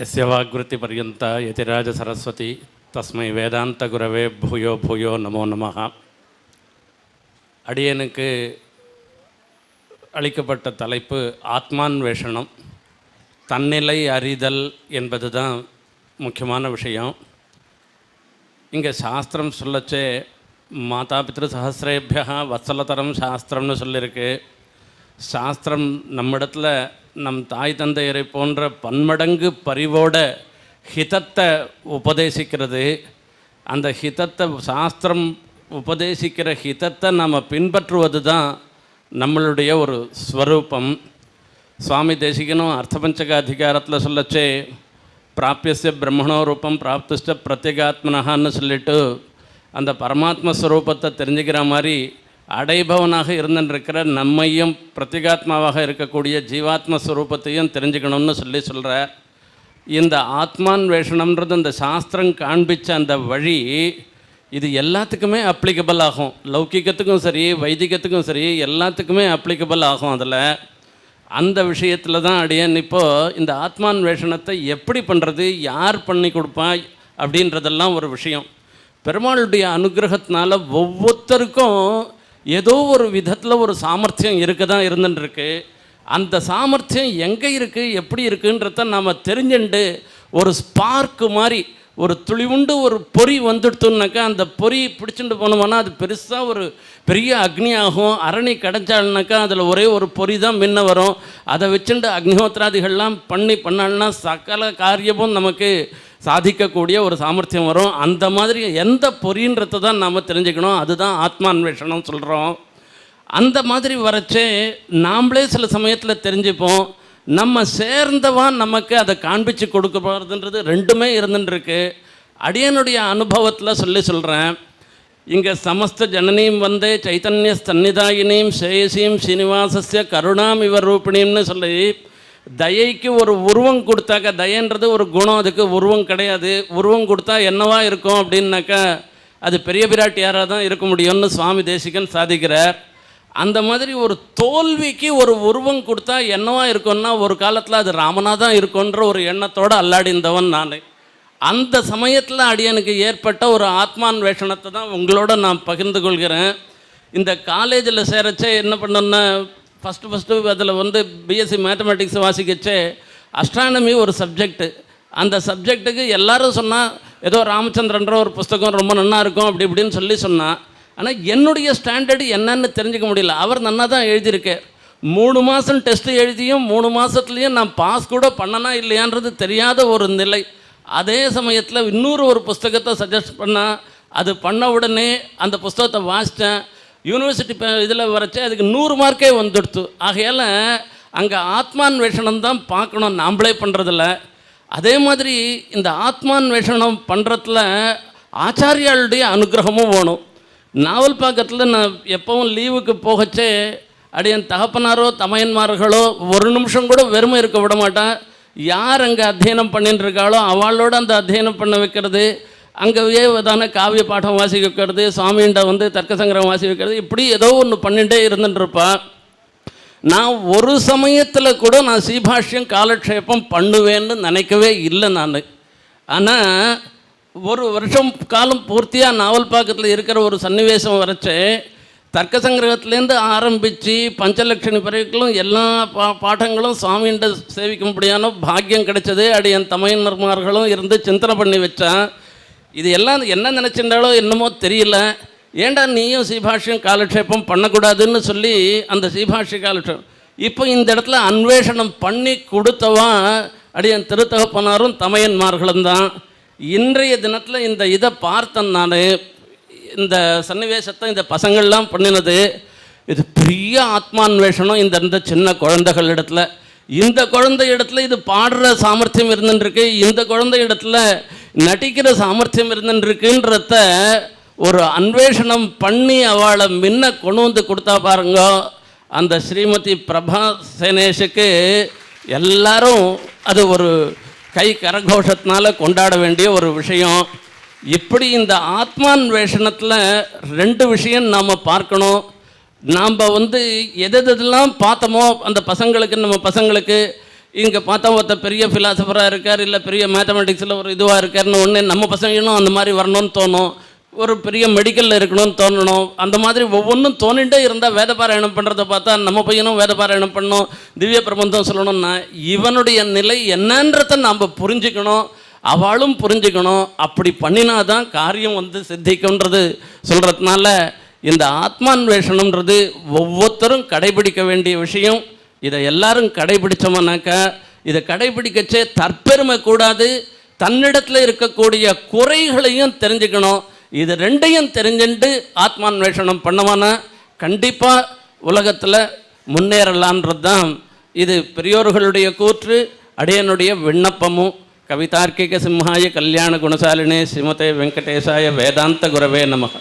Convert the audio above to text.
यस्य वाग्वृत्तिपर्यन्ता यतिराज सरस्वती तस्मै வேதாந்த குரவே பூயோ பூயோ நமோ நமஹ. அடியனுக்கு அளிக்கப்பட்ட தலைப்பு ஆத்மான்வேஷனம், தன்னிலை அறிதல் என்பது தான் முக்கியமான விஷயம். இங்கே சாஸ்திரம் சொல்லச்சே மாதா பித்ரு சஹசிரேபியா வத்சலதரம் சாஸ்திரம்னு சொல்லியிருக்கு. சாஸ்திரம் நம்மிடத்தில் நம் தாய் தந்தையரை போன்ற பன்மடங்கு பரிவோட ஹிதத்தை உபதேசிக்கிறது. அந்த ஹிதத்தை, சாஸ்திரம் உபதேசிக்கிற ஹிதத்தை நாம் பின்பற்றுவது தான் நம்மளுடைய ஒரு ஸ்வரூபம். சுவாமி தேசிகனும் அர்த்தபஞ்சக அதிகாரத்தில் சொல்லச்சே பிராப்பியஸ்ய பிரம்மணோ ரூபம் பிராப்திஷ்ட பிரத்யேகாத்மனஹான்னு சொல்லிட்டு அந்த பரமாத்ம ஸ்வரூபத்தை தெரிஞ்சுக்கிற மாதிரி அடைபவனாக இருந்துருக்கிற நம்மையும் பிரத்யேகாத்மாவாக இருக்கக்கூடிய ஜீவாத்ம ஸ்வரூபத்தையும் தெரிஞ்சுக்கணும்னு சொல்கிறார். இந்த ஆத்மான்வேஷனம்ன்றது இந்த சாஸ்திரம் காண்பித்த அந்த வழி, இது எல்லாத்துக்குமே அப்ளிகபிள் ஆகும். லௌகிகத்துக்கும் சரி, வைதிகத்துக்கும் சரி, எல்லாத்துக்குமே அப்ளிகபிள் ஆகும். அதில் அந்த விஷயத்தில் தான் அடியேன் இப்போது இந்த ஆத்மான்வேஷனத்தை எப்படி பண்ணுறது, யார் பண்ணி கொடுப்பா அப்படின்றதெல்லாம் ஒரு விஷயம். பெருமாளுடைய அனுகிரகத்தினால ஒவ்வொருத்தருக்கும் ஏதோ ஒரு விதத்தில் ஒரு சாமர்த்தியம் இருக்க தான் இருந்துருக்கு. அந்த சாமர்த்தியம் எங்கே இருக்குது, எப்படி இருக்குன்றத நாம் தெரிஞ்சுண்டு ஒரு ஸ்பார்க்கு மாதிரி ஒரு துளிவுண்டு ஒரு பொறி வந்துடுத்துனாக்கா அந்த பொறி பிடிச்சிட்டு போனோம்னா அது பெருசாக ஒரு பெரிய அக்னி ஆகும். அரணி கிடைச்சாள்னாக்கா அதில் ஒரே ஒரு பொறி தான் முன்ன வரும். அதை வச்சுட்டு அக்னிஹோத்திராதிகள்லாம் பண்ணால்னா சகல காரியமும் நமக்கு சாதிக்கக்கூடிய ஒரு சாமர்த்தியம் வரும். அந்த மாதிரி எந்த பொறின்றதை தான் நாம் தெரிஞ்சுக்கணும். அதுதான் ஆத்மான்வேஷனம் சொல்கிறோம். அந்த மாதிரி வரச்சே நாம்ளே சில சமயத்தில் தெரிஞ்சுப்போம். நம்ம சேர்ந்தவான் நமக்கு அதை காண்பிச்சு கொடுக்க போகிறதுன்றது ரெண்டுமே இருந்துருக்கு. அடியனுடைய அனுபவத்தில் சொல்கிறேன். இங்கே சமஸ்த ஜனனீம் வந்தே சைத்தன்ய ஸ்தன்னிதாயினீம் சேயசீம் ஸ்ரீனிவாசஸ்ய கருணாம் இவர் ரூபிணின்னு சொல்லி தயைக்கு ஒரு உருவம் கொடுத்தாக்கா, தயன்றது ஒரு குணம், அதுக்கு உருவம் கிடையாது. உருவம் கொடுத்தா என்னவா இருக்கும் அப்படின்னாக்கா அது பெரிய பிராட்டியாராக தான் இருக்க முடியும்னு சுவாமி தேசிகன் சாதிக்கிறார். அந்த மாதிரி ஒரு தோல்விக்கு ஒரு உருவம் கொடுத்தா என்னவா இருக்கும்னா ஒரு காலத்தில் அது ராமனாக தான் இருக்குன்ற ஒரு எண்ணத்தோடு அல்லாடிந்தவன் நான். அந்த சமயத்தில் அடியனுக்கு ஏற்பட்ட ஒரு ஆத்மான்வேஷனத்தை தான் உங்களோட நான் பகிர்ந்து கொள்கிறேன். இந்த காலேஜில் சேரச்சே என்ன பண்ணோன்னா ஃபஸ்ட்டு அதில் பிஎஸ்சி மேத்தமெட்டிக்ஸ் வாசிக்கச்சே அஸ்ட்ரானமி ஒரு சப்ஜெக்டு. அந்த சப்ஜெக்ட்டுக்கு எல்லோரும் சொன்னால் ஏதோ ராமச்சந்திரன்ற ஒரு புஸ்தகம் ரொம்ப நன்னா இருக்கும் அப்படி இப்படின்னு சொன்னால், ஆனால் என்னுடைய ஸ்டாண்டர்டு என்னன்னு தெரிஞ்சுக்க முடியல. அவர் நன்னா தான் எழுதியிருக்கார். 3 மாதம் டெஸ்ட்டு எழுதியும் 3 மாதத்துலேயும் நான் பாஸ் கூட பண்ணனா இல்லையான்றது தெரியாத ஒரு நிலை. அதே சமயத்தில் இன்னொரு ஒரு புஸ்தகத்தை சஜஸ்ட் பண்ணால் அது பண்ண உடனே அந்த புஸ்தகத்தை வாசித்தேன். யூனிவர்சிட்டி இதில் வரைச்சே அதுக்கு 100 மார்க்கே வந்துடுத்து. ஆகையால் அங்கே ஆத்மான்வேஷனம் தான் பார்க்கணும், நாம்ளே பண்ணுறதில்ல. அதே மாதிரி இந்த ஆத்மான்வேஷனம் பண்ணுறதுல ஆச்சாரியாளுடைய அனுகிரகமும் வேணும். நாவல் பாக்கத்தில் நான் எப்பவும் லீவுக்கு போகச்சே என் தகப்பனாரோ தமையன்மார்களோ ஒரு நிமிஷம் கூட வெறுமை இருக்க விட மாட்டேன். யார் அங்கே அத்தியனம் பண்ணிட்டு இருக்காளோ அவளோட அந்த அத்தியனம் பண்ண வைக்கிறது, அங்கேயே தானே காவிய பாடம் வாசி வைக்கிறது, சுவாமிகிட்ட தர்க்க சங்கரம் வாசி வைக்கிறது, இப்படி ஏதோ ஒன்று பண்ணிகிட்டே இருந்துட்டுருப்பா. நான் ஒரு சமயத்தில் கூட நான் சீபாஷ்யம் காலக்ஷேபம் பண்ணுவேன்னு நினைக்கவே இல்லை நான். ஆனால் ஒரு வருஷம் காலம் பூர்த்தியாக நாவல் பாக்கத்தில் இருக்கிற ஒரு சன்னிவேசம் வரைச்சே தர்க்க சங்கிரகத்துலேருந்து ஆரம்பித்து பஞ்சலட்சணி வரைக்கும் எல்லா பாடங்களும் சுவாமிகிட்ட சேவிக்கும்படியான பாக்கியம் கிடைச்சது. என் தமையன்மார்களும் இருந்து சிந்தனை பண்ணி வச்சான். இது எல்லாம் என்ன நினச்சிருந்தாலோ என்னமோ தெரியல, ஏண்டா நீயும் சீபாஷ்யம் காலக்ஷேபம் பண்ணக்கூடாதுன்னு சொல்லி அந்த சீபாஷ்ய காலக்ஷேபம் இப்போ இந்த இடத்துல அன்வேஷனம் பண்ணி கொடுத்தவா என் திருத்தகப்பனாரும் தமையன்மார்களும் தான். இன்றைய தினத்தில் இந்த இதை பார்த்தேன் நான். இந்த சன்னிவேசத்தை இந்த பசங்கள்லாம் பண்ணினது இது பெரிய ஆத்மான்வேஷனம். இந்த சின்ன குழந்தைகள் இடத்துல, இந்த குழந்தை இடத்துல இது பாடுற சாமர்த்தியம் இருந்துருக்கு, இந்த குழந்தை இடத்துல நடிக்கிற சாமர்த்தியம் இருந்துருக்குன்றத ஒரு அன்வேஷனம் பண்ணி அவளை முன்ன கொண்டு கொடுத்தா பாருங்க. அந்த ஸ்ரீமதி பிரபா சேனேஷுக்கு எல்லாரும் அது ஒரு கை கரகோஷத்தினால கொண்டாட வேண்டிய ஒரு விஷயம். இப்படி இந்த ஆத்மான்வேஷனத்தில் 2 விஷயம் நாம் பார்க்கணும். நாம் எதெல்லாம் பார்த்தோமோ அந்த பசங்களுக்கு, நம்ம பசங்களுக்கு இங்கே பார்த்தா ஒருத்தர் பெரிய ஃபிலாசபராக இருக்கார், இல்லை பெரிய மேத்தமெட்டிக்ஸில் ஒரு இதுவாக இருக்காருன்னு ஒன்று நம்ம பசங்களும் அந்த மாதிரி வரணும்னு தோணும், ஒரு பெரிய மெடிக்கலில் இருக்கணும்னு தோணணும். அந்த மாதிரி ஒவ்வொன்றும் தோணிகிட்டே இருந்தால் வேதபாராயணம் பண்ணுறதை பார்த்தா நம்ம பையனும் வேதபாராயணம் பண்ணணும், திவ்ய பிரபந்தம் சொல்லணும்னா இவனுடைய நிலை என்னன்றதை நாம் புரிஞ்சுக்கணும், அவளும் புரிஞ்சுக்கணும். அப்படி பண்ணினாதான் காரியம் சித்திக்கும்ன்றது சொல்கிறதுனால இந்த ஆத்மான்வேஷனம்ன்றது ஒவ்வொருத்தரும் கடைபிடிக்க வேண்டிய விஷயம். இதை எல்லாரும் கடைபிடிச்சோம்னாக்கா இதை கடைபிடிக்கச்சே தற்பெருமை கூடாது, தன்னிடத்தில் இருக்கக்கூடிய குறைகளையும் தெரிஞ்சுக்கணும். இது ரெண்டையும் தெரிஞ்சுட்டு ஆத்மான்வேஷனம் பண்ணவானா கண்டிப்பாக உலகத்தில் முன்னேறலான்றது தான் இது பெரியோர்களுடைய கூற்று, அடியனுடைய விண்ணப்பமும். கவிதார்க்கிக சிம்ஹாய கல்யாண குணசாலினே ஸ்ரீமதே வெங்கடேசாய வேதாந்த குரவே நமக.